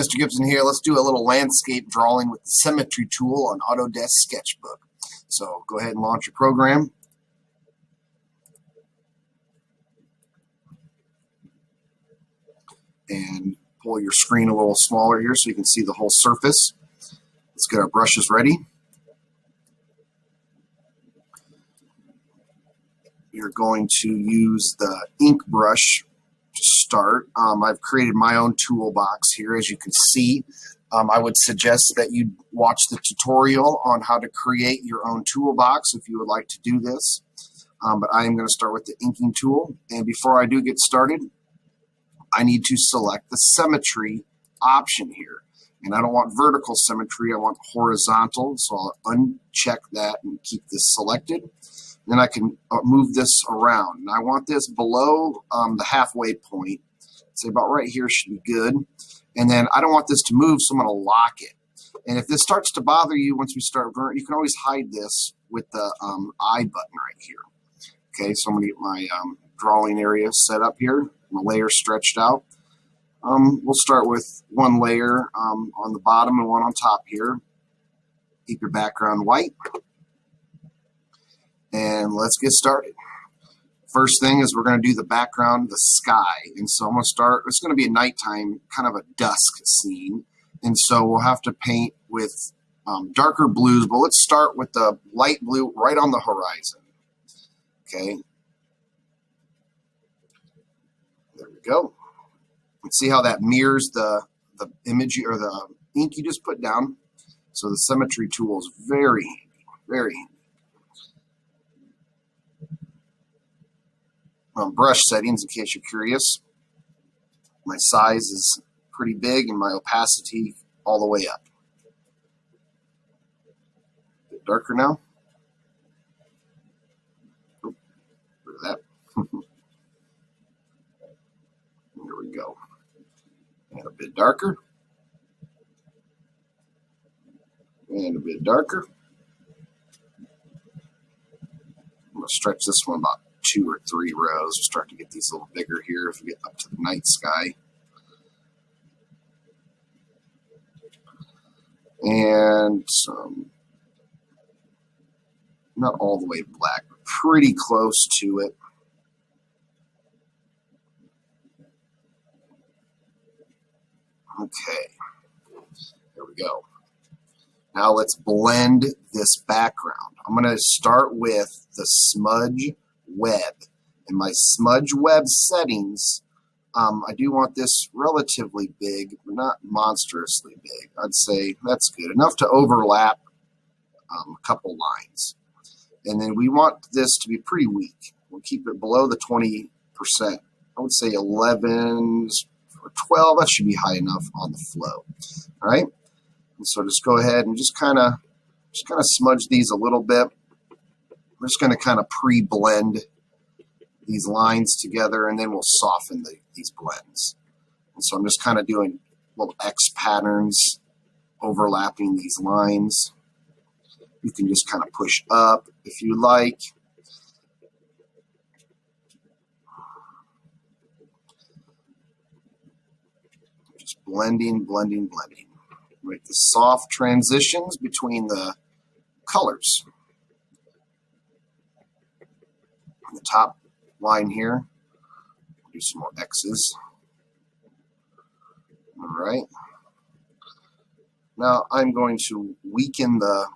Mr. Gibson here. Let's do a little landscape drawing with the Symmetry tool on Autodesk Sketchbook. So go ahead and launch your program. And pull your screen a little smaller here so you can see the whole surface. Let's get our brushes ready. You're going to use the ink brush to start. I've created my own toolbox here, as you can see. I would suggest that you watch the tutorial on how to create your own toolbox if you would like to do this. But I am going to start with the inking tool. And before I do get started, I need to select the symmetry option here. And I don't want vertical symmetry, I want horizontal. So I'll uncheck that and keep this selected. Then I can move this around. And I want this below the halfway point. Say about right here should be good. And then I don't want this to move, so I'm going to lock it. And if this starts to bother you once we start, you can always hide this with the I button right here. Okay, so I'm going to get my drawing area set up here. My layer stretched out. We'll start with one layer on the bottom and one on top here. Keep your background white. And let's get started. First thing is we're going to do the background, the sky. And so I'm going to start, it's going to be a nighttime, kind of a dusk scene. And so we'll have to paint with darker blues, but let's start with the light blue right on the horizon. Okay. There we go. Let's see how that mirrors the image or the ink you just put down. So the Symmetry tool is very handy, very handy. Brush settings, in case you're curious. My size is pretty big and my opacity all the way up. A bit darker now. Oh, look at that. There we go. And a bit darker. And a bit darker. I'm going to stretch this one about 2 or 3 rows. We'll start to get these a little bigger here if we get up to the night sky. And not all the way black, but pretty close to it. Okay, there we go. Now let's blend this background. I'm going to start with the smudge web. In my smudge web settings, I do want this relatively big, but not monstrously big. I'd say that's good. Enough to overlap a couple lines. And then we want this to be pretty weak. We'll keep it below the 20%. I would say 11 or 12. That should be high enough on the flow. All right. And so just go ahead and just kind of smudge these a little bit. We're just going to kind of pre-blend these lines together, and then we'll soften these blends. And so I'm just kind of doing little X patterns overlapping these lines. You can just kind of push up if you like. Just blending, blending, blending. Make the soft transitions between the colors. On the top line here, do some more X's. All right. Now I'm going to weaken the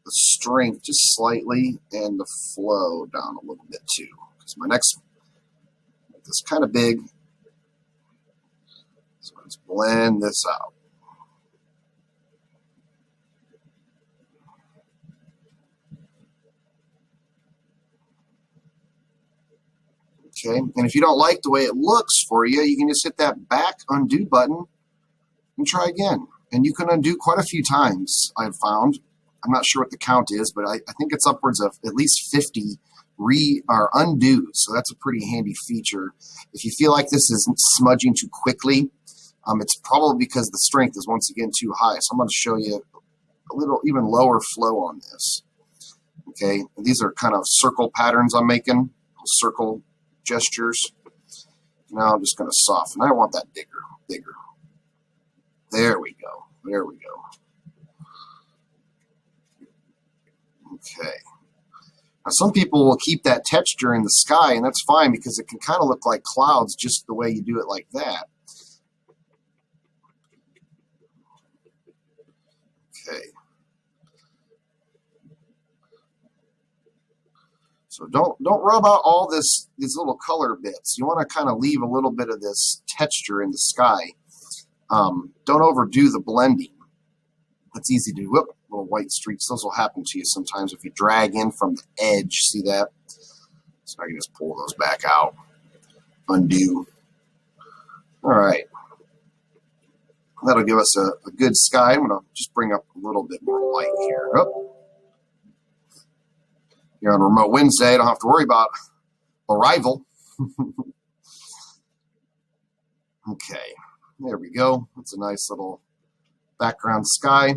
strength just slightly and the flow down a little bit too. Because my next one is kind of big. So let's blend this out. Okay, and if you don't like the way it looks for you, you can just hit that back undo button and try again. And you can undo quite a few times, I've found. I'm not sure what the count is, but I think it's upwards of at least 50 undos. So that's a pretty handy feature. If you feel like this is smudging too quickly, it's probably because the strength is once again too high. So I'm going to show you a little even lower flow on this. Okay, and these are kind of circle patterns I'm making, circle gestures. Now I'm just going to soften. I want that bigger. go. There we go. Okay. Now, some people will keep that texture in the sky, and that's fine because it can kind of look like clouds just the way you do it like that. Okay. So don't rub out all these little color bits. You want to kind of leave a little bit of this texture in the sky. Don't overdo the blending. That's easy to do. Whoop, little white streaks. Those will happen to you sometimes if you drag in from the edge. See that? So I can just pull those back out. Undo. All right. That'll give us a good sky. I'm going to just bring up a little bit more light here. Oh. You're on Remote Wednesday. Don't have to worry about arrival. Okay. There we go. That's a nice little background sky.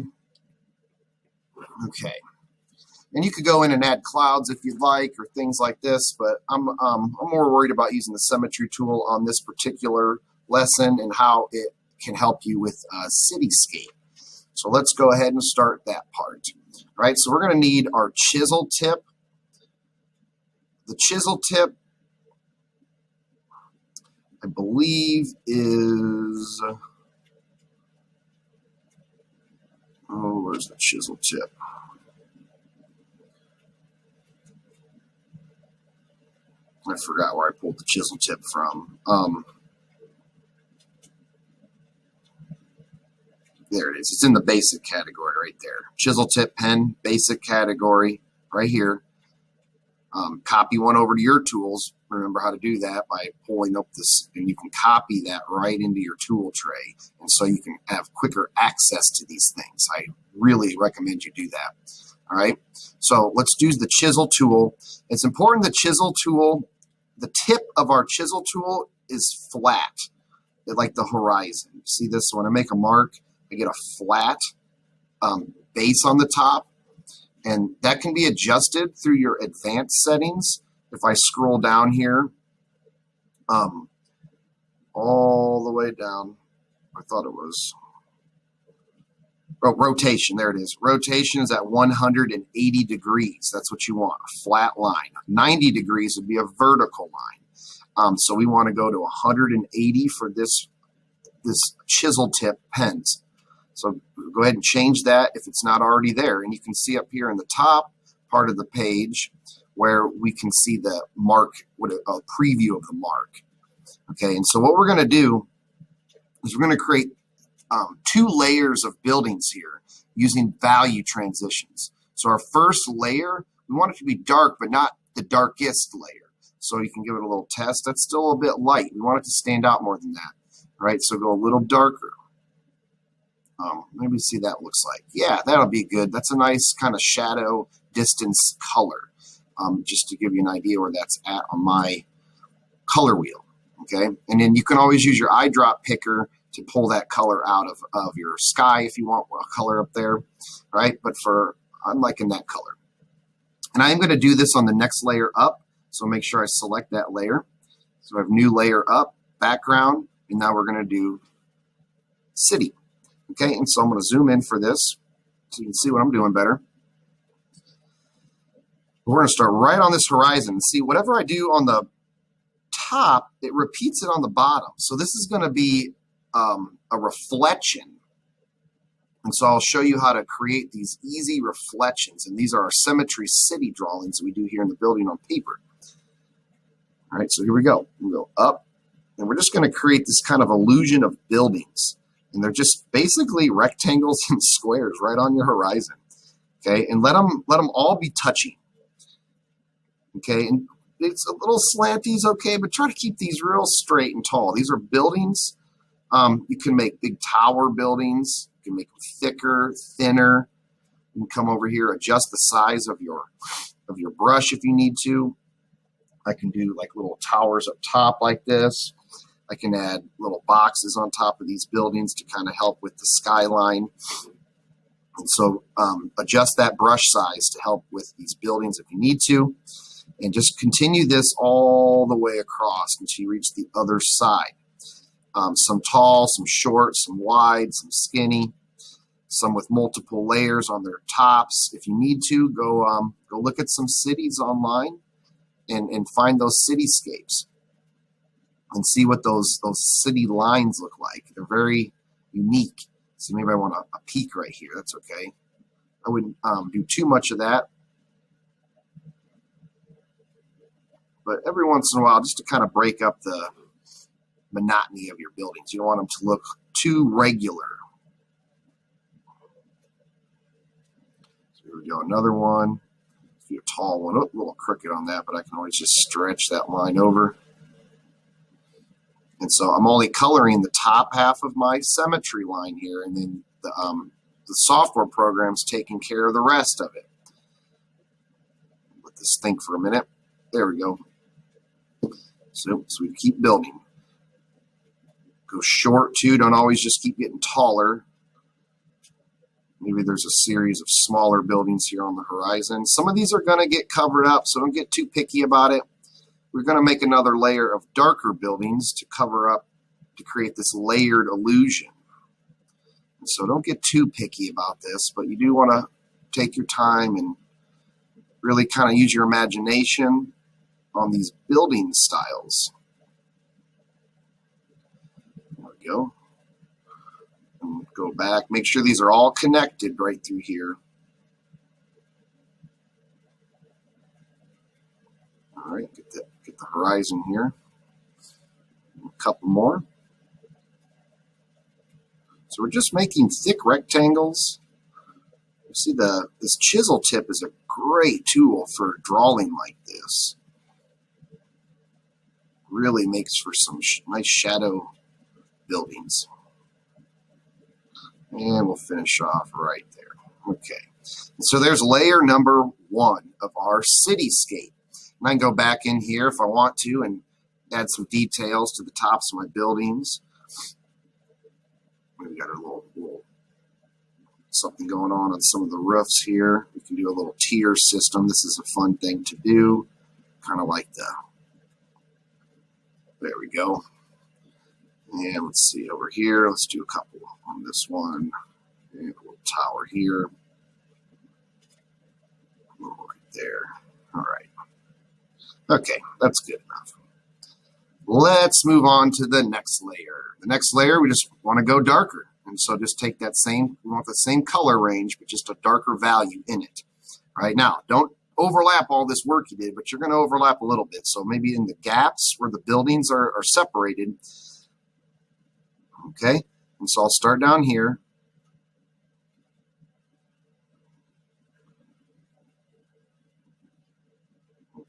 Okay. And you could go in and add clouds if you'd like, or things like this, but I'm more worried about using the Symmetry tool on this particular lesson and how it can help you with Cityscape. So let's go ahead and start that part. All right, so we're going to need our chisel tip. The chisel tip, I believe, is... Oh, where's the chisel tip? I forgot where I pulled the chisel tip from. There it is. It's in the basic category right there. Chisel tip pen, basic category, right here. Copy one over to your tools. Remember how to do that by pulling up this, and you can copy that right into your tool tray, and so you can have quicker access to these things. I really recommend you do that. All right, so let's do the chisel tool. It's important the chisel tool, the tip of our chisel tool is flat, like the horizon. See this? When I make a mark, I get a flat base on the top. And that can be adjusted through your advanced settings. If I scroll down here, all the way down, I thought it was, oh, rotation, there it is. Rotation is at 180 degrees. That's what you want, a flat line. 90 degrees would be a vertical line. So we want to go to 180 for this chisel tip pens. So go ahead and change that if it's not already there. And you can see up here in the top part of the page where we can see the mark, a preview of the mark. Okay, and so what we're going to do is we're going to create 2 layers of buildings here using value transitions. So our first layer, we want it to be dark, but not the darkest layer. So you can give it a little test. That's still a bit light. We want it to stand out more than that. All right, so go a little darker. Maybe see that looks like. Yeah, that'll be good. That's a nice kind of shadow distance color, just to give you an idea where that's at on my color wheel. Okay, and then you can always use your eyedrop picker to pull that color out of your sky if you want a color up there, right? But I'm liking that color. And I'm going to do this on the next layer up, so make sure I select that layer. So I have new layer up, background, and now we're going to do city. Okay, and so I'm going to zoom in for this so you can see what I'm doing better. We're going to start right on this horizon. See, whatever I do on the top, it repeats it on the bottom. So this is going to be a reflection. And so I'll show you how to create these easy reflections. And these are our Symmetry city drawings we do here in the building on paper. All right, so here we go. We go up, and we're just going to create this kind of illusion of buildings. And they're just basically rectangles and squares right on your horizon. Okay, and let them all be touching. Okay, and it's a little slanty's okay, but try to keep these real straight and tall. These are buildings. You can make big tower buildings. You can make them thicker, thinner. You can come over here, adjust the size of your brush if you need to. I can do like little towers up top like this. I can add little boxes on top of these buildings to kind of help with the skyline. And so adjust that brush size to help with these buildings if you need to. And just continue this all the way across until you reach the other side. Some tall, some short, some wide, some skinny. some with multiple layers on their tops. If you need to, go look at some cities online and find those cityscapes and see what those city lines look like. They're very unique. So maybe I want a peek right here. That's okay. I wouldn't do too much of that. But every once in a while, just to kind of break up the monotony of your buildings. You don't want them to look too regular. So here we go, another one. A tall one. Oh, a little crooked on that, but I can always just stretch that line over. And so I'm only coloring the top half of my symmetry line here, and then the software program's taking care of the rest of it. Let this think for a minute. There we go. So we keep building. Go short too. Don't always just keep getting taller. Maybe there's a series of smaller buildings here on the horizon. Some of these are going to get covered up, so don't get too picky about it. We're going to make another layer of darker buildings to cover up, to create this layered illusion. And so don't get too picky about this, but you do want to take your time and really kind of use your imagination on these building styles. There we go. And go back. Make sure these are all connected right through here. All right, get the horizon here. A couple more. So we're just making thick rectangles. You see this chisel tip is a great tool for drawing like this. Really makes for some nice shadow buildings. And we'll finish off right there. Okay. So there's layer number 1 of our cityscape. And I can go back in here if I want to and add some details to the tops of my buildings. We got a little something going on some of the roofs here. We can do a little tier system. This is a fun thing to do. Kind of like there we go. And let's see over here. Let's do a couple on this one. And a little tower here. A little right there. All right. Okay, that's good enough. Let's move on to the next layer. The next layer, we just want to go darker. And so just take that same, we want the same color range, but just a darker value in it. All right, now, don't overlap all this work you did, but you're going to overlap a little bit. So maybe in the gaps where the buildings are separated. Okay, and so I'll start down here.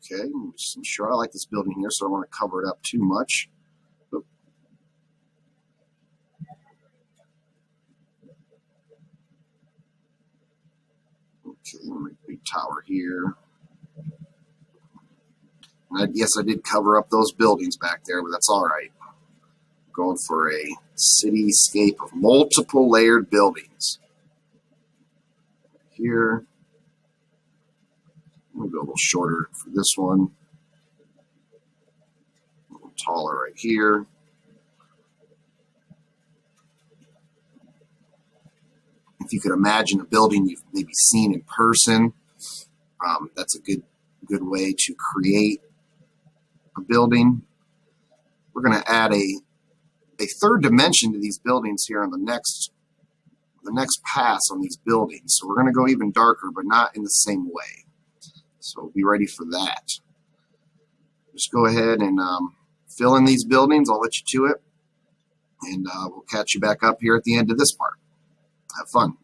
Okay, just ensure I like this building here, so I don't want to cover it up too much. Oop. Okay, make a big tower here. And yes, I did cover up those buildings back there, but that's all right. Going for a cityscape of multiple layered buildings. Here. We'll go a little shorter for this one. A little taller right here. If you could imagine a building you've maybe seen in person, that's a good way to create a building. We're going to add a third dimension to these buildings here on the next pass on these buildings. So we're going to go even darker, but not in the same way. So be ready for that. Just go ahead and fill in these buildings. I'll let you to it. And we'll catch you back up here at the end of this part. Have fun.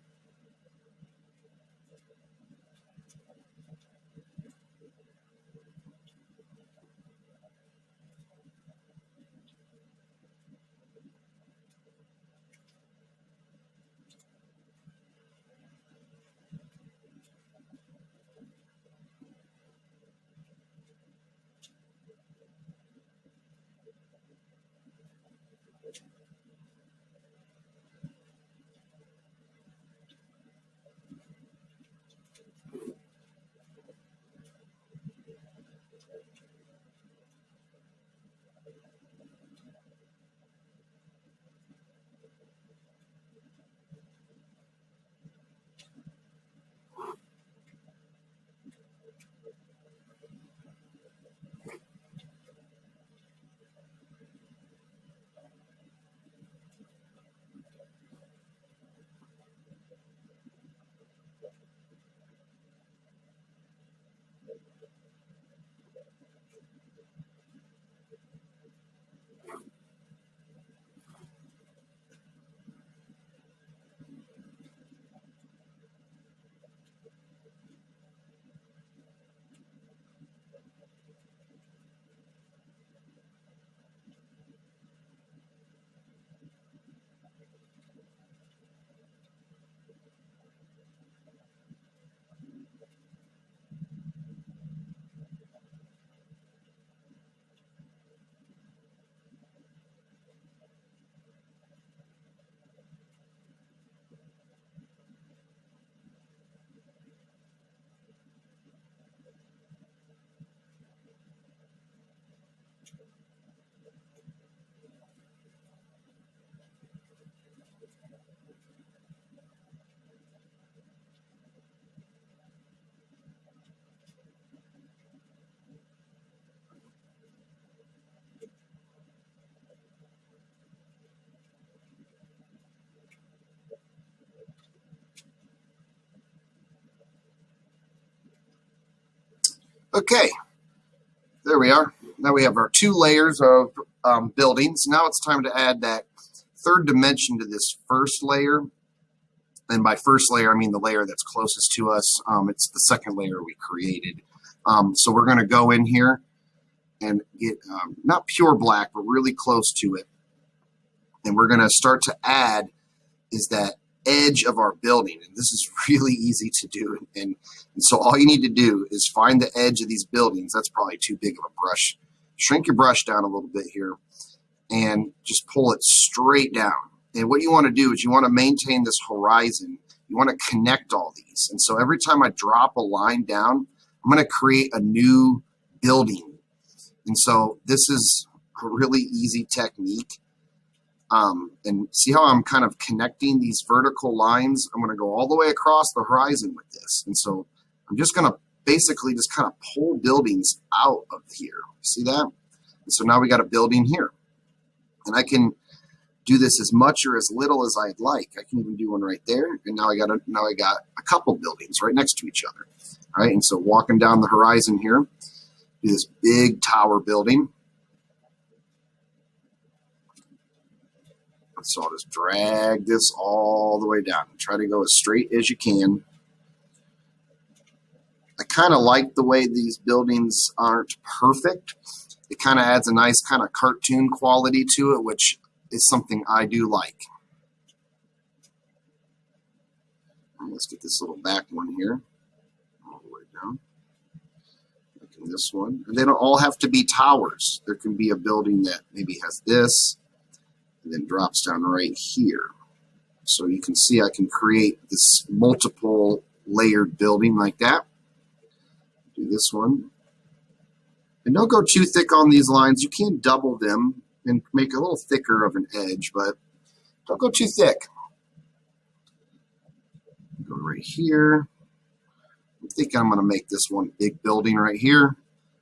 Okay, there we are. Now we have our 2 layers of buildings. Now it's time to add that 3rd dimension to this first layer. And by first layer, I mean the layer that's closest to us. It's the 2nd layer we created. So we're going to go in here and get not pure black, but really close to it. And we're going to start to add is that edge of our building. And this is really easy to do. And so all you need to do is find the edge of these buildings. That's probably too big of a brush. Shrink your brush down a little bit here and just pull it straight down. And what you want to do is you want to maintain this horizon. You want to connect all these. And so every time I drop a line down, I'm going to create a new building. And so this is a really easy technique. And see how I'm kind of connecting these vertical lines? I'm going to go all the way across the horizon with this. And so I'm just going to basically just kind of pull buildings out of here. See that? And so now we got a building here. And I can do this as much or as little as I'd like. I can even do one right there. And now I got a couple buildings right next to each other. All right. And so walking down the horizon here, do this big tower building. So I'll just drag this all the way down. Try to go as straight as you can. I kind of like the way these buildings aren't perfect. It kind of adds a nice kind of cartoon quality to it, which is something I do like. Let's get this little back one here. All the way down. Making this one. And they don't all have to be towers. There can be a building that maybe has this and then drops down right here. So you can see I can create this multiple layered building like that. Do this one. And don't go too thick on these lines. You can double them and make a little thicker of an edge, but don't go too thick. Go right here. I'm thinking I'm going to make this one big building right here.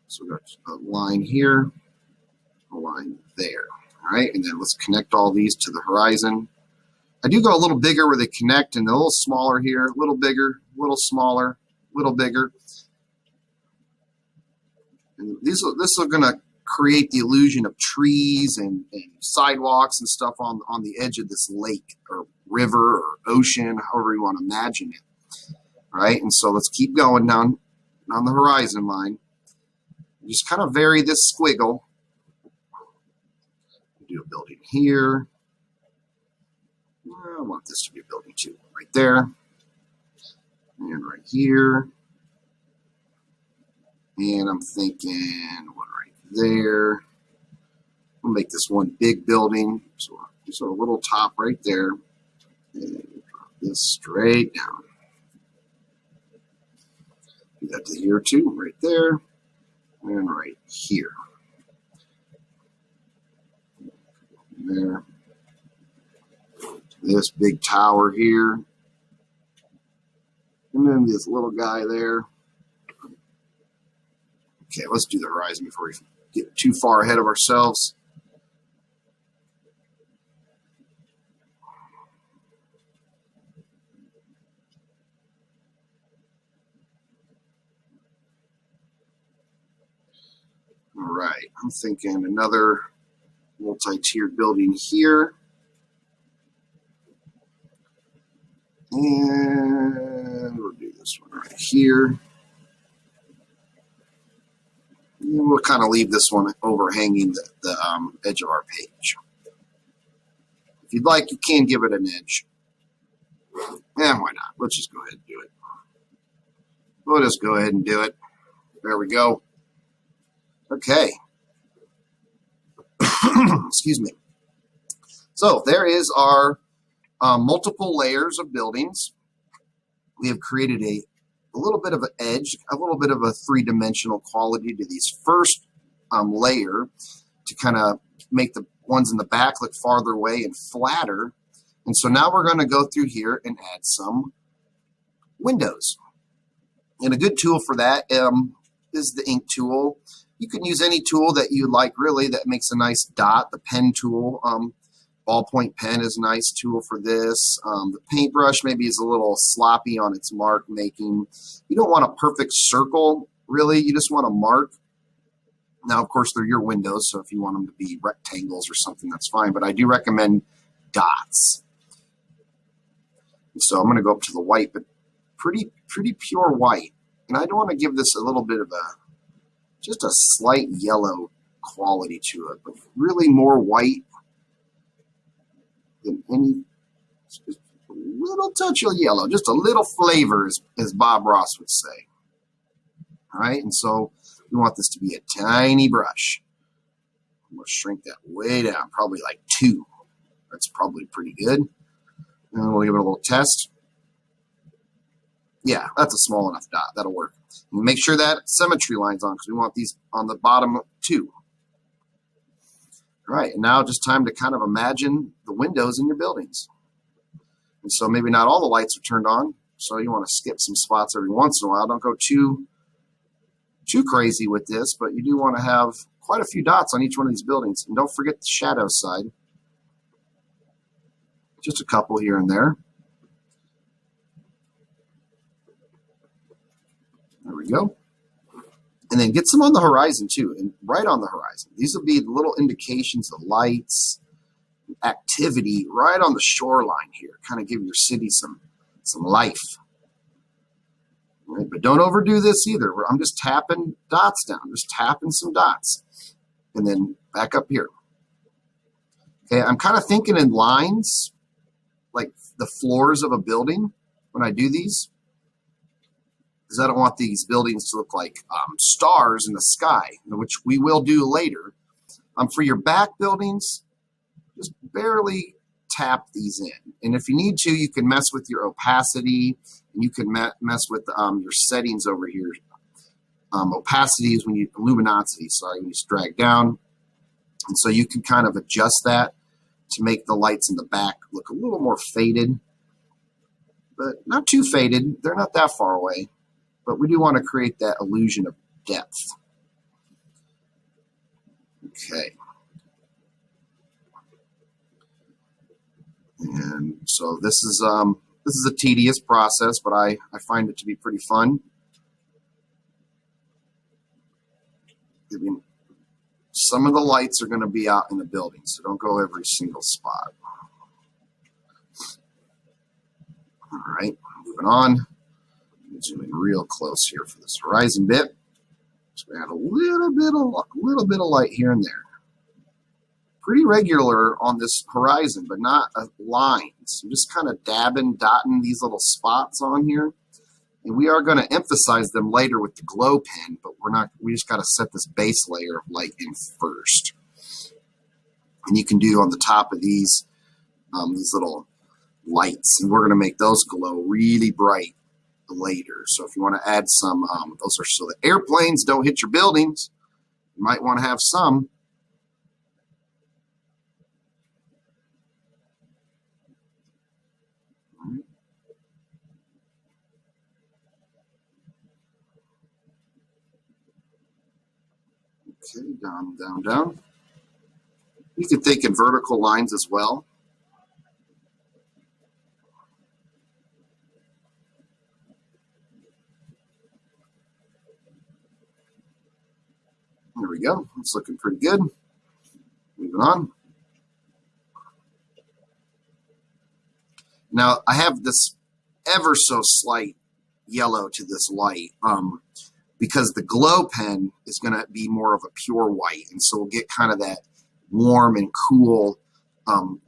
So we've got a line here, a line there. All right, and then let's connect all these to the horizon. I do go a little bigger where they connect and a little smaller here, a little bigger, a little smaller, a little bigger. And this is going to create the illusion of trees and sidewalks and stuff on the edge of this lake or river or ocean, however you want to imagine it. All right, and so let's keep going down on the horizon line. Just kind of vary this squiggle. Do a building here. I want this to be a building too, right there, and right here. And I'm thinking one right there. We'll make this one big building. So just a little top right there. And drop this straight down. Do that to here too, right there, and right here. There. This big tower here. And then this little guy there. Okay, let's do the horizon before we get too far ahead of ourselves. All right, I'm thinking another multi-tiered building here. And we'll do this one right here. And we'll kind of leave this one overhanging the edge of our page. If you'd like, you can give it an edge. Yeah, why not? Let's just go ahead and do it. We'll just go ahead and do it. There we go. Okay. Excuse me. So there is our multiple layers of buildings. We have created a little bit of an edge, a little bit of a three-dimensional quality to these first layer to kind of make the ones in the back look farther away and flatter. And so now we're going to go through here and add some windows. And a good tool for that is the ink tool. You can use any tool that you like, really, that makes a nice dot. The pen tool, ballpoint pen is a nice tool for this. The paintbrush maybe is a little sloppy on its mark making. You don't want a perfect circle really, you just want to mark. Now, of course, they're your windows, so if you want them to be rectangles or something, that's fine. But I do recommend dots. So I'm going to go up to the white, but pretty pure white. And I don't want to give this a little bit of just a slight yellow quality to it, but really more white than any, just a little touch of yellow, just a little flavor, as Bob Ross would say. All right, and so we want this to be a tiny brush. I'm going to shrink that way down, probably like 2. That's probably pretty good. And we'll give it a little test. Yeah, that's a small enough dot. That'll work. And make sure that symmetry line's on, because we want these on the bottom too. All right, and now just time to kind of imagine the windows in your buildings. And so maybe not all the lights are turned on, so you want to skip some spots every once in a while. Don't go too crazy with this, but you do want to have quite a few dots on each one of these buildings. And don't forget the shadow side. Just a couple here and there. There we go. And then get some on the horizon too, and right on the horizon. These will be little indications of lights, activity right on the shoreline here. Kind of give your city some life. Right? But don't overdo this either. I'm just tapping dots down, just tapping some dots. And then back up here. Okay, I'm kind of thinking in lines, like the floors of a building when I do these, because I don't want these buildings to look like stars in the sky, which we will do later. For your back buildings, just barely tap these in. And if you need to, you can mess with your opacity, and you can mess with your settings over here. Opacity is when you, luminosity, sorry, when you drag down. And so you can kind of adjust that to make the lights in the back look a little more faded, but not too faded. They're not that far away, but we do want to create that illusion of depth. Okay. And so this is a tedious process, but I find it to be pretty fun. I mean, some of the lights are going to be out in the building, so don't go every single spot. All right, moving on. Zoom in real close here for this horizon bit. So we add a little bit of light here and there. Pretty regular on this horizon, but not lines. I'm just kind of dotting these little spots on here. And we are going to emphasize them later with the glow pen, but we just got to set this base layer of light in first. And you can do on the top of these little lights, and we're going to make those glow really bright later. So if you want to add some, those are so that airplanes don't hit your buildings. You might want to have some. Okay, down, down, down. You can think in vertical lines as well. There we go. It's looking pretty good. Moving on. Now, I have this ever so slight yellow to this light because the glow pen is going to be more of a pure white. And so we'll get kind of that warm and cool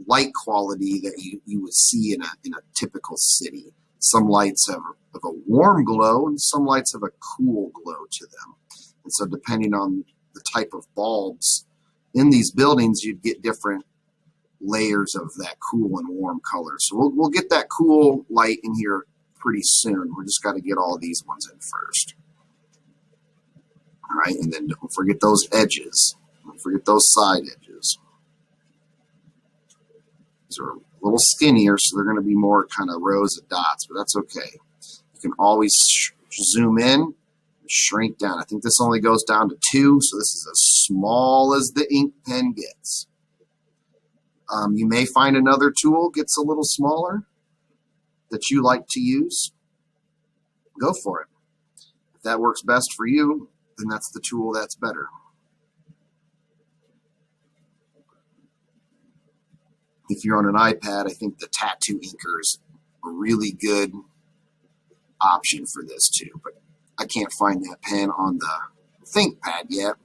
light quality that you would see in a typical city. Some lights have a warm glow and some lights have a cool glow to them. And so depending on the type of bulbs in these buildings, you'd get different layers of that cool and warm color. So we'll get that cool light in here pretty soon. We just got to get all of these ones in first. All right, and then don't forget those edges. Don't forget those side edges. These are a little skinnier, so they're going to be more kind of rows of dots, but that's okay. You can always zoom in and shrink down. I think this only goes down to 2, so this is as small as the ink pen gets. You may find another tool gets a little smaller that you like to use. Go for it. If that works best for you, then that's the tool that's better. If you're on an iPad, I think the tattoo inker is a really good option for this too, but I can't find that pen on the ThinkPad yet.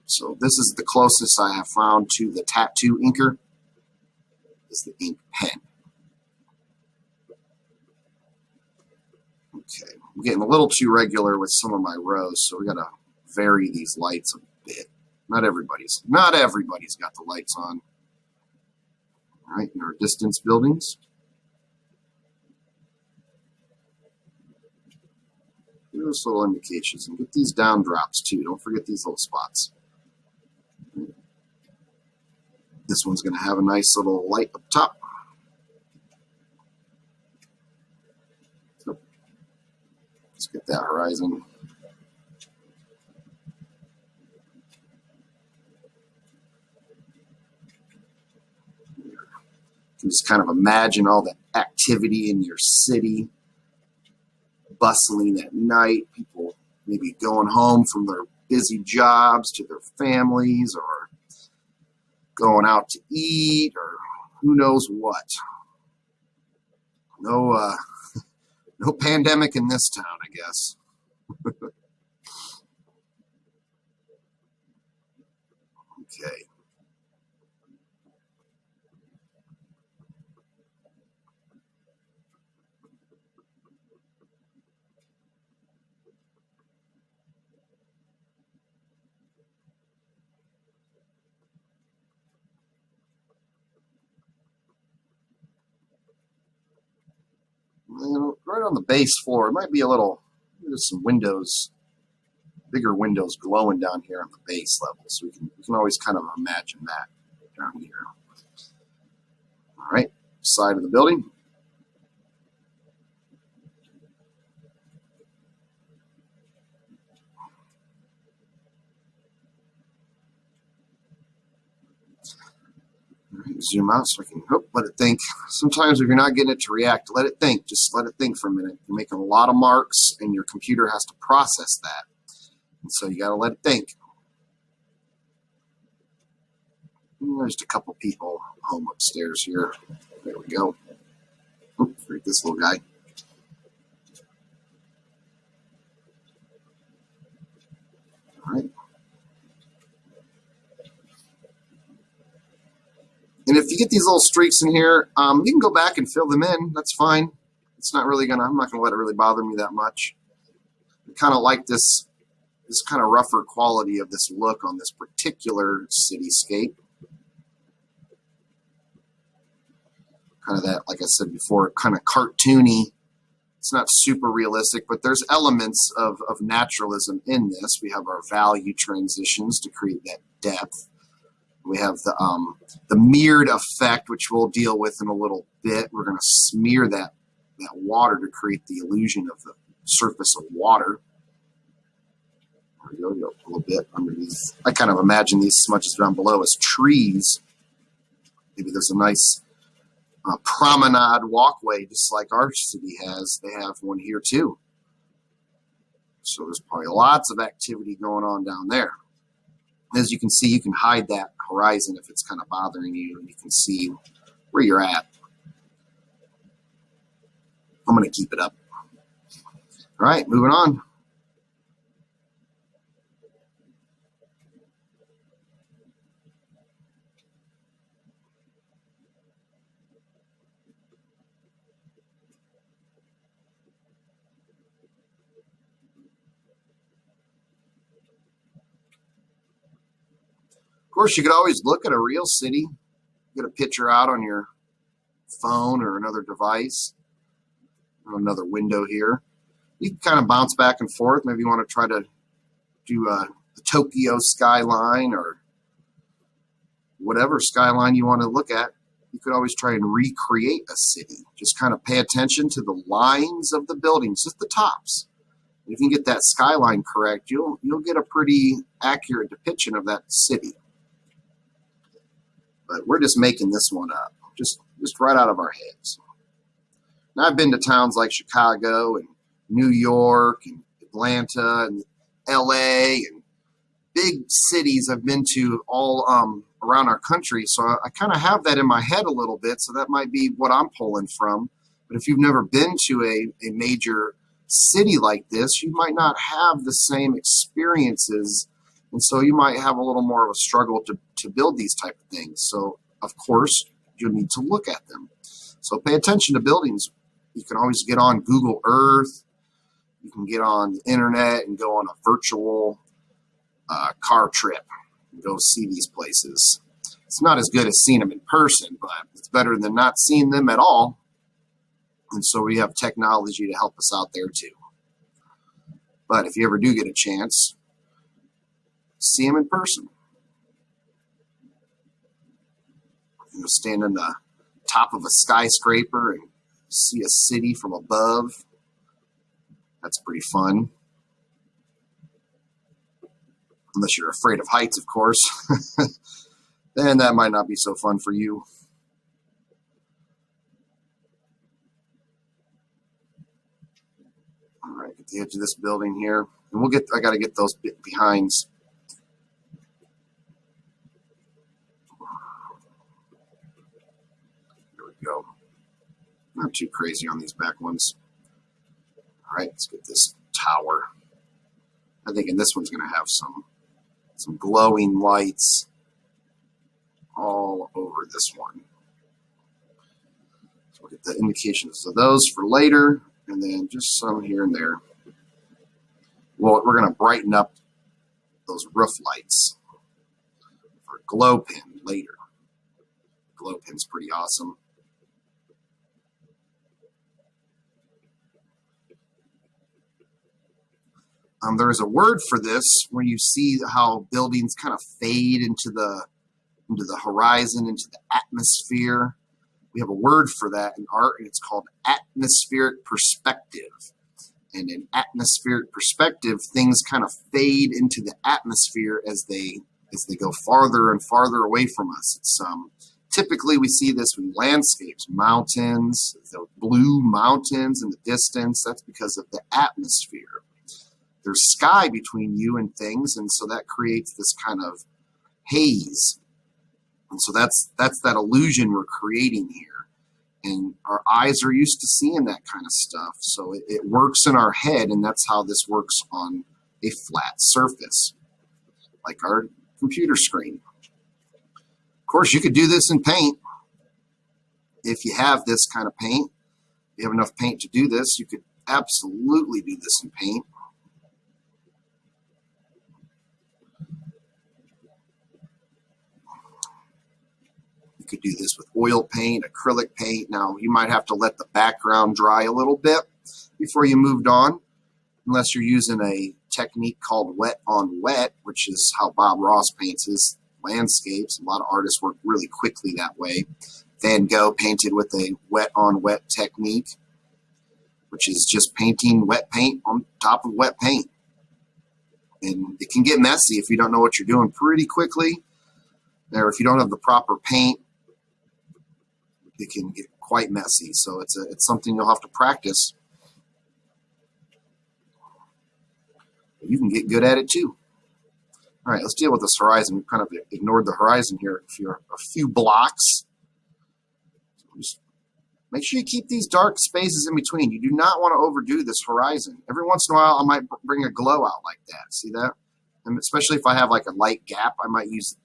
So this is the closest I have found to the tattoo inker, is the ink pen. Okay, I'm getting a little too regular with some of my rows, so we gotta vary these lights a bit. Not everybody's got the lights on. All right, in our distance buildings. Those little indications, and get these down drops too. Don't forget these little spots. This one's going to have a nice little light up top. So let's get that horizon. You can just kind of imagine all the activity in your city, bustling at night, people maybe going home from their busy jobs to their families, or going out to eat, or who knows what. No, no pandemic in this town, I guess. Okay. Right on the base floor, it might be a little, there's some windows, bigger windows glowing down here on the base level, so we can always kind of imagine that down here. All right, side of the building. All right, zoom out so I can let it think. Sometimes if you're not getting it to react, let it think. Just let it think for a minute. You're making a lot of marks, and your computer has to process that. And so you got to let it think. There's a couple people home upstairs here. There we go. Freak this little guy. All right. And if you get these little streaks in here, you can go back and fill them in. That's fine. It's not really I'm not gonna let it really bother me that much. I kind of like this kind of rougher quality of this look on this particular cityscape. Kind of that, like I said before, kind of cartoony. It's not super realistic, but there's elements of naturalism in this. We have our value transitions to create that depth. We have the mirrored effect, which we'll deal with in a little bit. We're going to smear that water to create the illusion of the surface of water. There we go, a little bit underneath. I kind of imagine these smudges down below as trees. Maybe there's a nice promenade walkway, just like our city has. They have one here too. So there's probably lots of activity going on down there. As you can see, you can hide that horizon if it's kind of bothering you, and you can see where you're at. I'm going to keep it up. All right, moving on. Of course, you could always look at a real city, get a picture out on your phone or another device, another window here. You can kind of bounce back and forth. Maybe you want to try to do the Tokyo skyline or whatever skyline you want to look at. You could always try and recreate a city. Just kind of pay attention to the lines of the buildings, just the tops. If you can get that skyline correct, you'll get a pretty accurate depiction of that city. But we're just making this one up, just right out of our heads. Now, I've been to towns like Chicago and New York and Atlanta and LA and big cities I've been to all around our country. So I kind of have that in my head a little bit. So that might be what I'm pulling from. But if you've never been to a major city like this, you might not have the same experiences. And so you might have a little more of a struggle to build these type of things. So of course, you'll need to look at them. So pay attention to buildings. You can always get on Google Earth. You can get on the internet and go on a virtual car trip and go see these places. It's not as good as seeing them in person, but it's better than not seeing them at all. And so we have technology to help us out there too. But if you ever do get a chance, see them in person. You know, stand on the top of a skyscraper and see a city from above. That's pretty fun. Unless you're afraid of heights, of course. Then that might not be so fun for you. All right, get the edge of this building here. And I got to get those behinds. There we go. Not too crazy on these back ones. All right, let's get this tower. I'm thinking this one's going to have some glowing lights all over this one. So we'll get the indications of those for later, and then just some here and there. Well, we're going to brighten up those roof lights for glow pin later. Glow pin's pretty awesome. There is a word for this where you see how buildings kind of fade into the horizon, into the atmosphere. We have a word for that in art, and it's called atmospheric perspective. And in atmospheric perspective, things kind of fade into the atmosphere as they go farther and farther away from us. It's typically we see this with landscapes, mountains, the blue mountains in the distance. That's because of the atmosphere. There's sky between you and things, and so that creates this kind of haze. And so that's that illusion we're creating here. And our eyes are used to seeing that kind of stuff. So it works in our head, and that's how this works on a flat surface, like our computer screen. Of course, you could do this in paint. If you have this kind of paint, you have enough paint to do this, you could absolutely do this in paint. Could do this with oil paint, acrylic paint. Now, you might have to let the background dry a little bit before you moved on, unless you're using a technique called wet on wet, which is how Bob Ross paints his landscapes. A lot of artists work really quickly that way. Van Gogh painted with a wet on wet technique, which is just painting wet paint on top of wet paint. And it can get messy if you don't know what you're doing pretty quickly, or if you don't have the proper paint. It can get quite messy, so it's something you'll have to practice. You can get good at it too. All right, let's deal with this horizon. We've kind of ignored the horizon here for a few blocks. So just make sure you keep these dark spaces in between. You do not want to overdo this horizon. Every once in a while, I might bring a glow out like that. See that? And especially if I have like a light gap, I might use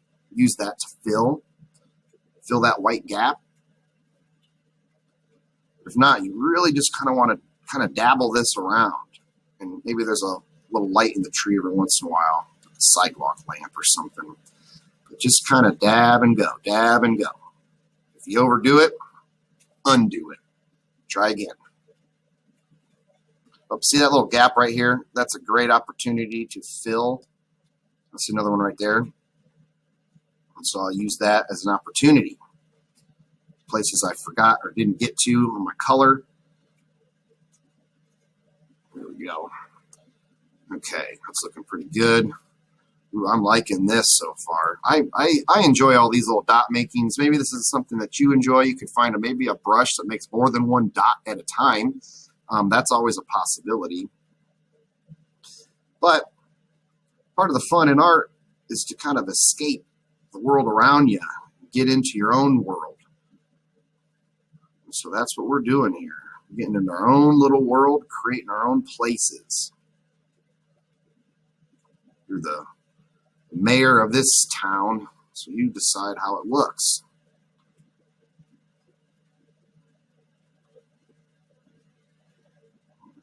that to fill that white gap. If not, you really just kind of want to kind of dabble this around. And maybe there's a little light in the tree every once in a while, a sidewalk lamp or something. But just kind of dab and go, dab and go. If you overdo it, undo it. Try again. Oh, see that little gap right here? That's a great opportunity to fill. I see another one right there. And so I'll use that as an opportunity. Places I forgot or didn't get to on my color. There we go. Okay, that's looking pretty good. Ooh, I'm liking this so far. I enjoy all these little dot makings. Maybe this is something that you enjoy. You could find maybe a brush that makes more than one dot at a time. That's always a possibility. But part of the fun in art is to kind of escape the world around you, get into your own world. So that's what we're doing here. We're getting into our own little world, creating our own places. You're the mayor of this town, so you decide how it looks.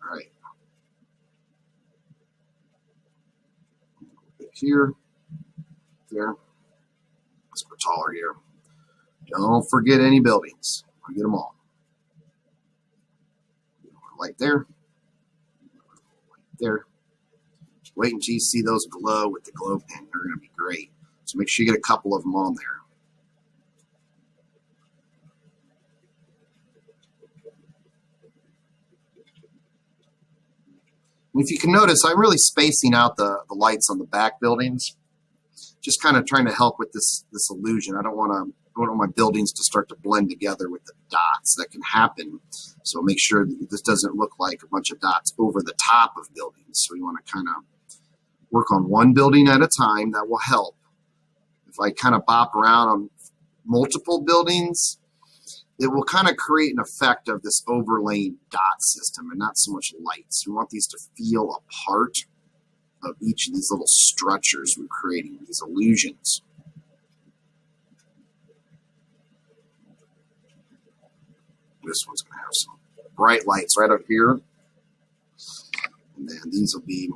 All right. Here, there. Let's go taller here. Don't forget any buildings. I'll get them all. Right there. Right there. Wait until you see those glow with the glow pen. They're going to be great. So make sure you get a couple of them on there. And if you can notice, I'm really spacing out the lights on the back buildings. Just kind of trying to help with this illusion. I don't want my buildings to start to blend together with the dots that can happen. So make sure that this doesn't look like a bunch of dots over the top of buildings. So you want to kind of work on one building at a time. That will help. If I kind of bop around on multiple buildings, it will kind of create an effect of this overlaying dot system and not so much lights. We want these to feel a part of each of these little structures we're creating, these illusions. This one's going to have some bright lights right up here. And then these will be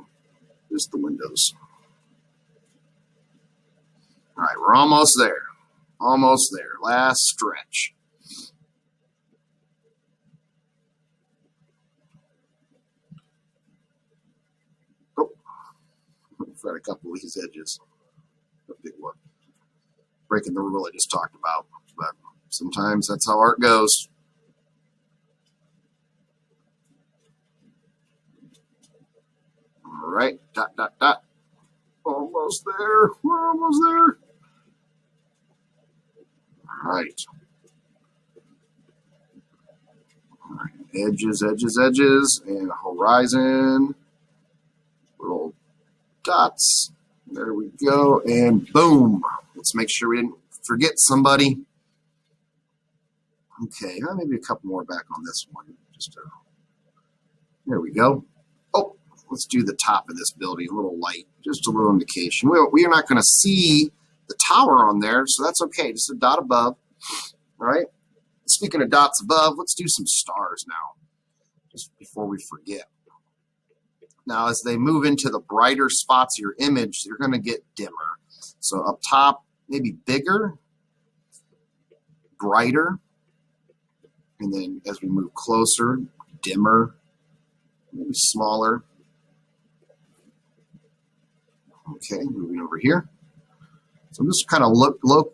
just the windows. All right, we're almost there. Almost there. Last stretch. Oh, I've got a couple of these edges. A big one. Breaking the rule I just talked about. But sometimes that's how art goes. All right, dot, dot, dot. Almost there. We're almost there. All right. All right. Edges, edges, edges, and horizon. Little dots. There we go. And boom. Let's make sure we didn't forget somebody. Okay, maybe a couple more back on this one. There we go. Oh, let's do the top of this building, a little light, just a little indication. We are not going to see the tower on there, so that's okay. Just a dot above, all right? Speaking of dots above, let's do some stars now, just before we forget. Now, as they move into the brighter spots of your image, you're going to get dimmer. So up top, maybe bigger, brighter, and then as we move closer, dimmer, maybe smaller. Okay, moving over here. So I'm just kind of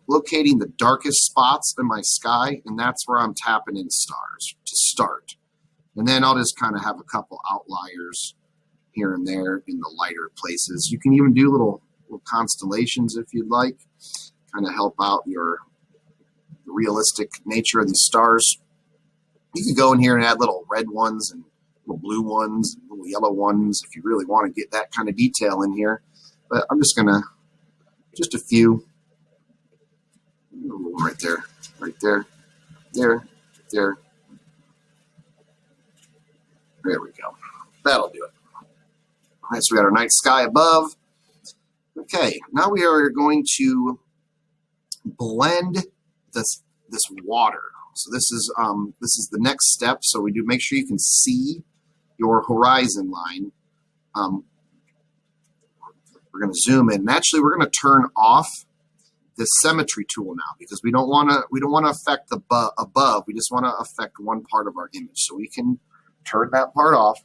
locating the darkest spots in my sky, and that's where I'm tapping in stars to start. And then I'll just kind of have a couple outliers here and there in the lighter places. You can even do little constellations if you'd like, kind of help out the realistic nature of these stars. You could go in here and add little red ones and little blue ones, and little yellow ones if you really want to get that kind of detail in here. But I'm just gonna, just a few, right there, right there, there, there. There we go. That'll do it. All right, so we got our night sky above. Okay, now we are going to blend this water. So this is the next step. So we do make sure you can see your horizon line. We're going to zoom in. And actually, we're going to turn off the Symmetry tool now because we don't want to affect the above. We just want to affect one part of our image. So we can turn that part off.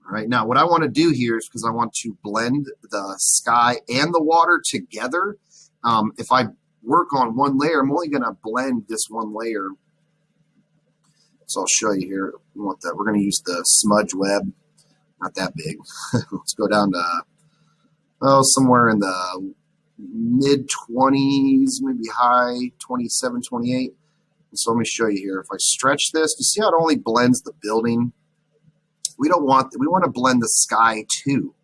All right, now what I want to do here is because I want to blend the sky and the water together. If I work on one layer, I'm only going to blend this one layer. So I'll show you here. We want that. We're going to use the smudge web. Not that big. Let's go down to somewhere in the mid 20s, maybe high 27, 28. So let me show you here. If I stretch this, you see how it only blends the building We don't want that. We want to blend the sky too.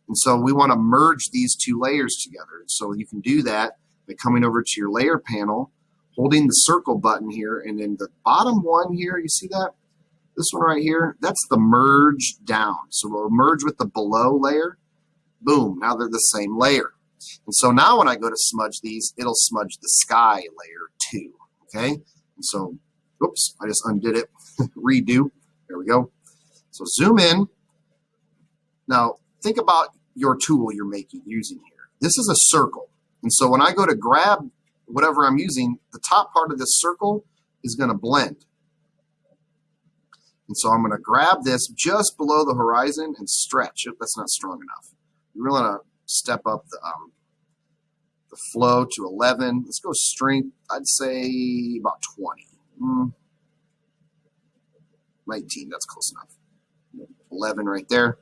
And so we want to merge these two layers together. So you can do that by coming over to your layer panel, holding the circle button here, and then the bottom one here, you see that? This one right here, that's the merge down. So we'll merge with the below layer. Boom, now they're the same layer. And so now when I go to smudge these, it'll smudge the sky layer too, okay? And so, oops, I just undid it. Redo, there we go. So zoom in. Now, think about your tool you're using here. This is a circle. And so when I go to grab whatever I'm using, the top part of this circle is going to blend. And so I'm going to grab this just below the horizon and stretch it. That's not strong enough. You really want to step up the flow to 11. Let's go strength, I'd say about 20. 19, that's close enough. 11 right there.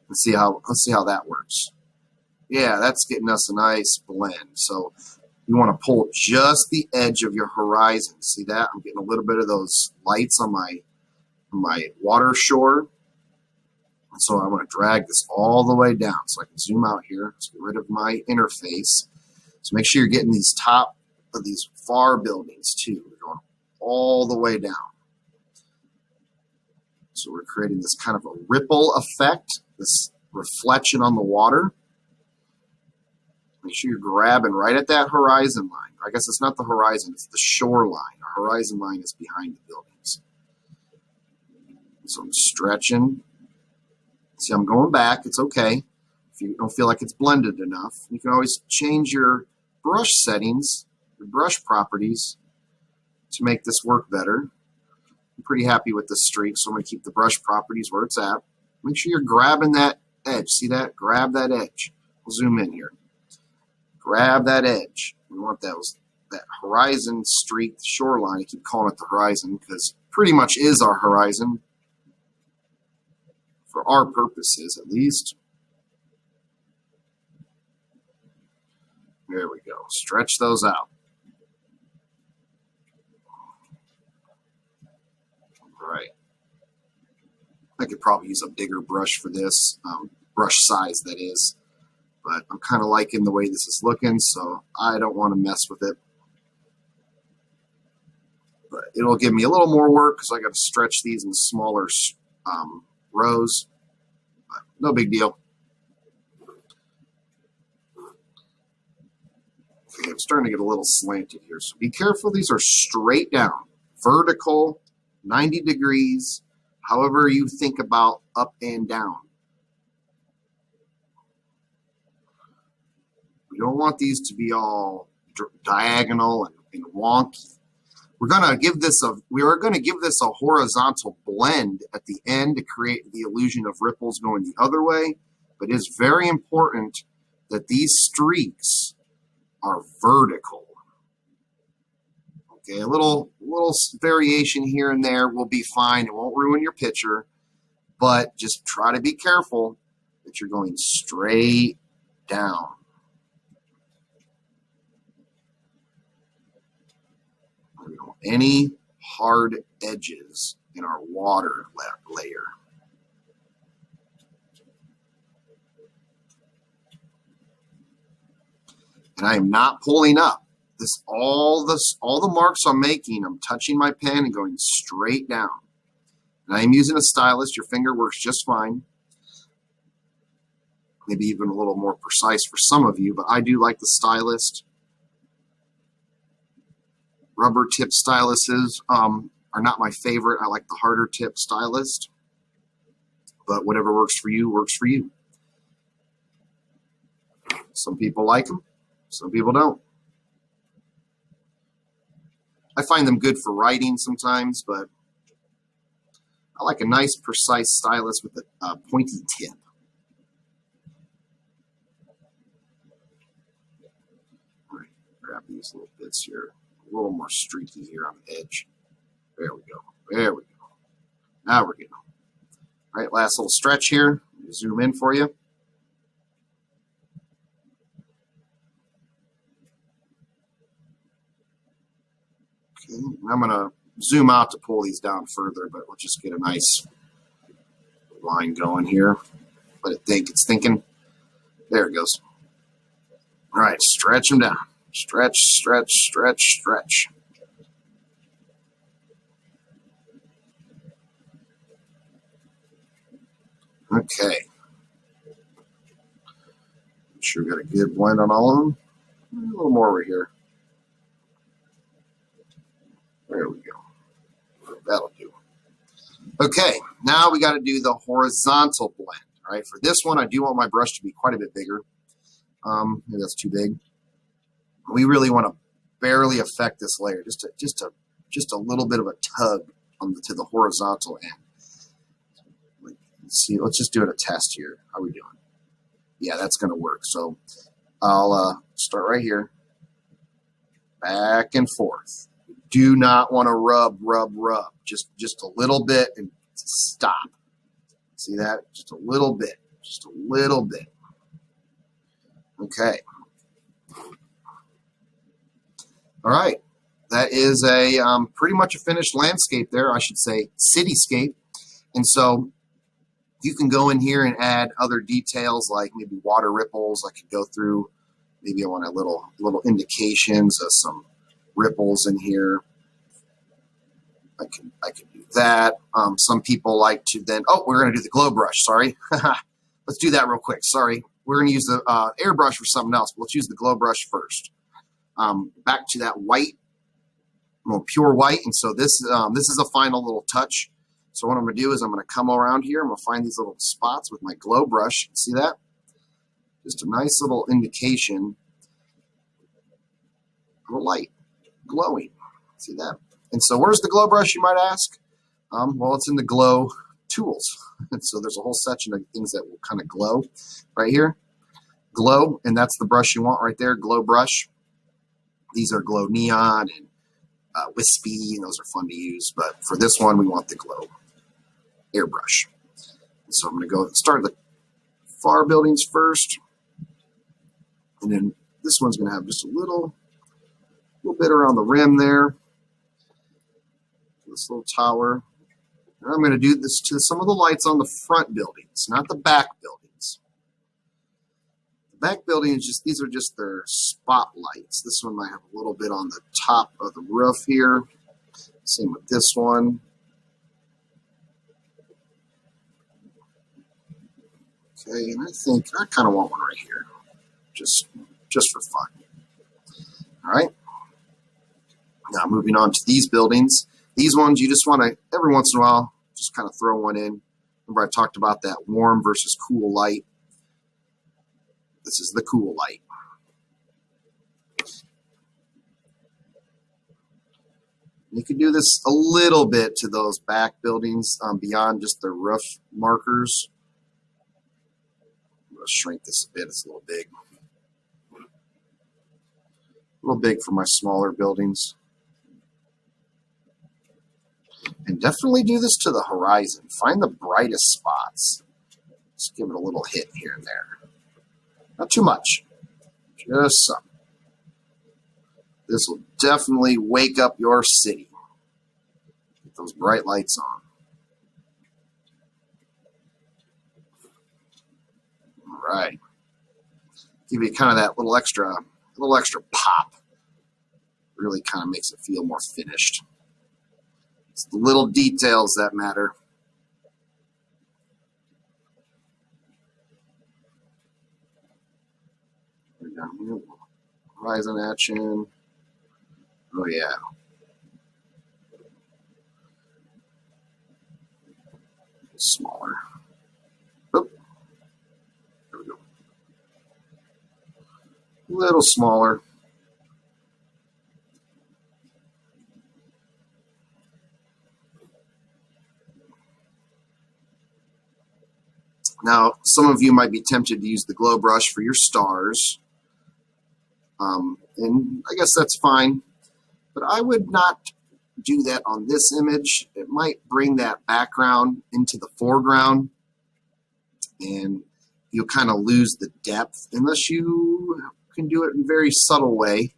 Let's see how that works. Yeah, that's getting us a nice blend. So you want to pull just the edge of your horizon. See that? I'm getting a little bit of those lights on my water shore. And so I want to drag this all the way down. So I can zoom out here. Let's get rid of my interface. So make sure you're getting these top of these far buildings too. We're going all the way down. So we're creating this kind of a ripple effect, this reflection on the water. Make sure you're grabbing right at that horizon line. I guess it's not the horizon, it's the shoreline. Our horizon line is behind the buildings. So I'm stretching. See, I'm going back. It's okay. If you don't feel like it's blended enough, you can always change your brush settings, your brush properties to make this work better. I'm pretty happy with this streak, so I'm going to keep the brush properties where it's at. Make sure you're grabbing that edge. See that? Grab that edge. We'll zoom in here. Grab that edge. We want that horizon streak, shoreline. I keep calling it the horizon because it pretty much is our horizon for our purposes, at least. There we go. Stretch those out. Right. I could probably use a bigger brush for this, brush size that is, but I'm kind of liking the way this is looking, so I don't want to mess with it. But it'll give me a little more work because I got to stretch these in smaller rows, but no big deal. Okay, I'm starting to get a little slanted here, so be careful. These are straight down, vertical, 90 degrees, however you think about up and down. We don't want these to be all diagonal and wonky. We are going to give this a horizontal blend at the end to create the illusion of ripples going the other way. But it's very important that these streaks are vertical. Okay, a little variation here and there will be fine. It won't ruin your picture, but just try to be careful that you're going straight down. We don't want any hard edges in our water layer. And I am not pulling up. All the marks I'm making, I'm touching my pen and going straight down. And I am using a stylus. Your finger works just fine. Maybe even a little more precise for some of you, but I do like the stylus. Rubber tip styluses are not my favorite. I like the harder tip stylus. But whatever works for you, works for you. Some people like them. Some people don't. I find them good for writing sometimes, but I like a nice, precise stylus with a pointy tip. All right, grab these little bits here. A little more streaky here on the edge. There we go. There we go. Now we're getting. All right, last little stretch here. Let me zoom in for you. Okay, I'm going to zoom out to pull these down further, but we'll just get a nice line going here. Let it think. It's thinking. There it goes. All right, stretch them down. Stretch, stretch, stretch, stretch. Okay. Make sure we got a good blend on all of them. A little more over here. There we go. That'll do. Okay, now we got to do the horizontal blend. All right, for this one, I do want my brush to be quite a bit bigger. Maybe that's too big. We really want to barely affect this layer, just a little bit of a tug to the horizontal end. Let's see. Let's just do it a test here. How are we doing? Yeah, that's going to work. So I'll start right here, back and forth. Do not want to rub. Just a little bit and stop. See that? Just a little bit. Just a little bit. Okay. All right. That is a pretty much a finished landscape there. I should say cityscape. And so you can go in here and add other details like maybe water ripples. I could go through. Maybe I want a little indications of some ripples in here. I could do that. Some people like to then, we're going to do the glow brush. Sorry. Let's do that real quick. Sorry. We're going to use the airbrush for something else. But let's use the glow brush first. Back to that white, more pure white. And so this is a final little touch. So what I'm going to do is I'm going to come around here. I'm going to find these little spots with my glow brush. See that? Just a nice little indication of a light glowing. See that? And so where's the glow brush, you might ask? Well, it's in the glow tools. And so there's a whole section of things that will kind of glow right here. Glow, and that's the brush you want right there, glow brush. These are glow neon and wispy, and those are fun to use. But for this one, we want the glow airbrush. So I'm going to go start the far buildings first. And then this one's going to have just a little bit around the rim there. This little tower. And I'm going to do this to some of the lights on the front buildings, not the back buildings. The back buildings, these are just their spotlights. This one might have a little bit on the top of the roof here. Same with this one. Okay, and I think I kind of want one right here, just for fun. All right. Now moving on to these buildings. These ones you just want to, every once in a while, just kind of throw one in. Remember I talked about that warm versus cool light. This is the cool light. You could do this a little bit to those back buildings beyond just the roof markers. I'm going to shrink this a bit. It's a little big. A little big for my smaller buildings. And definitely do this to the horizon. Find the brightest spots. Just give it a little hit here and there. Not too much. Just some. This will definitely wake up your city. Get those bright lights on. All right. Give you kind of that little extra pop. Really kind of makes it feel more finished. It's the little details that matter. Down here, horizon action. Oh yeah. Smaller. Oop. There we go. A little smaller. Now, some of you might be tempted to use the glow brush for your stars. And I guess that's fine. But I would not do that on this image. It might bring that background into the foreground. And you'll kind of lose the depth unless you can do it in a very subtle way.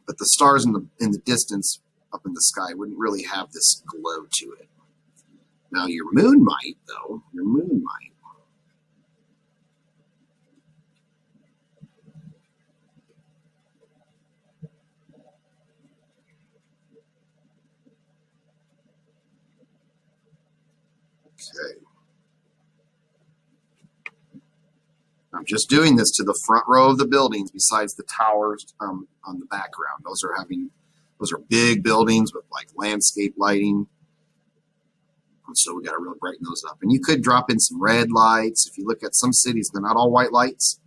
But the stars in the distance in the sky. It wouldn't really have this glow to it. Now your moon might, though. Your moon might. Okay. I'm just doing this to the front row of the buildings besides the towers on the background. Those are big buildings with like landscape lighting. And so we got to really brighten those up. And you could drop in some red lights. If you look at some cities, they're not all white lights.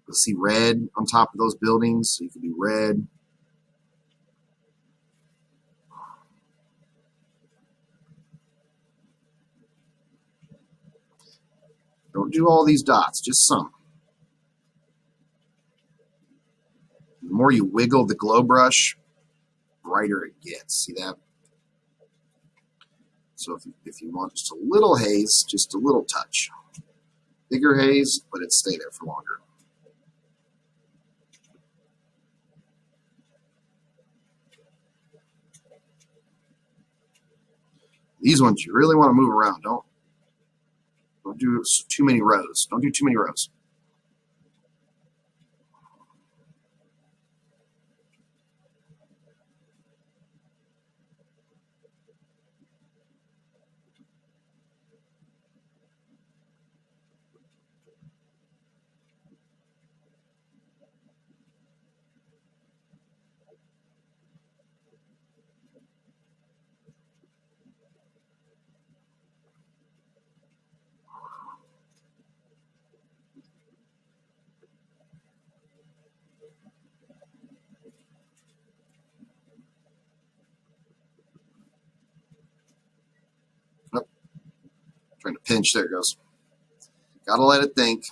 You'll see red on top of those buildings. So you could do red. Don't do all these dots, just some. The more you wiggle the glow brush, brighter it gets. See that? So if you want just a little haze, just a little touch. Bigger haze, let it stay there for longer. These ones you really want to move around. Don't do too many rows. Don't do too many rows. Trying to pinch. There it goes. Gotta let it think.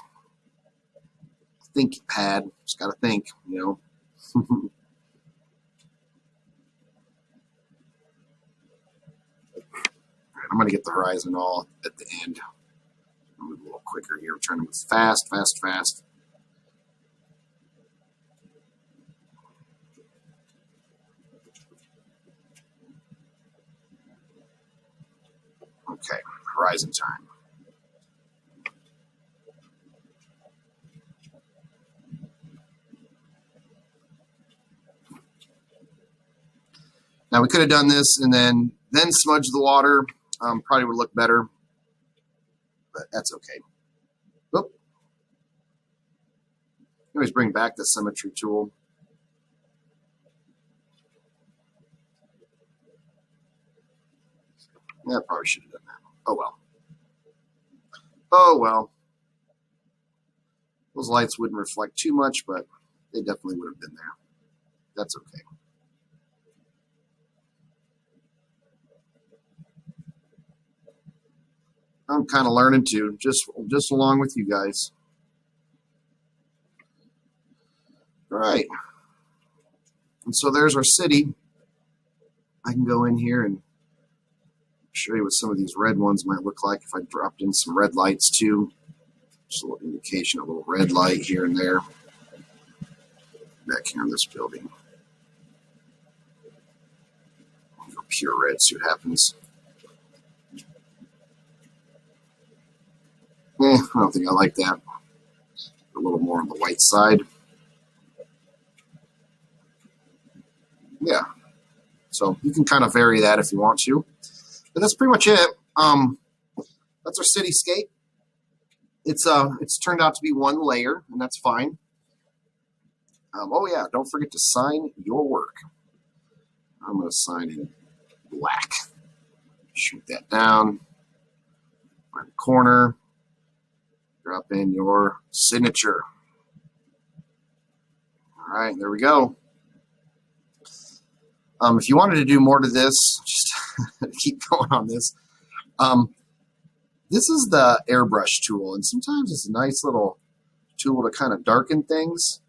Think pad. Just gotta think, you know. I'm gonna get the horizon all at the end. I'll move a little quicker here. I'm trying to move fast, fast, fast. Okay, horizon time. Now we could have done this and then smudge the water. Probably would look better, but that's okay. Oop. Always bring back the Symmetry tool. Yeah, probably should have done that. Oh well. Oh well. Those lights wouldn't reflect too much, but they definitely would have been there. That's okay. I'm kind of learning to, just along with you guys. All right. And so there's our city. I can go in here and show you what some of these red ones might look like if I dropped in some red lights too. Just a little indication, a little red light here and there. Back here in this building. I'll go pure red, see what happens. I don't think I like that. A little more on the white side. Yeah. So you can kind of vary that if you want to. But that's pretty much it. That's our cityscape. It's turned out to be one layer, and that's fine. Oh yeah, don't forget to sign your work. I'm going to sign in black. Shoot that down. Right in the corner. Drop in your signature. All right, there we go. If you wanted to do more to this, just keep going on this. This is the Airbrush tool, and sometimes it's a nice little tool to kind of darken things.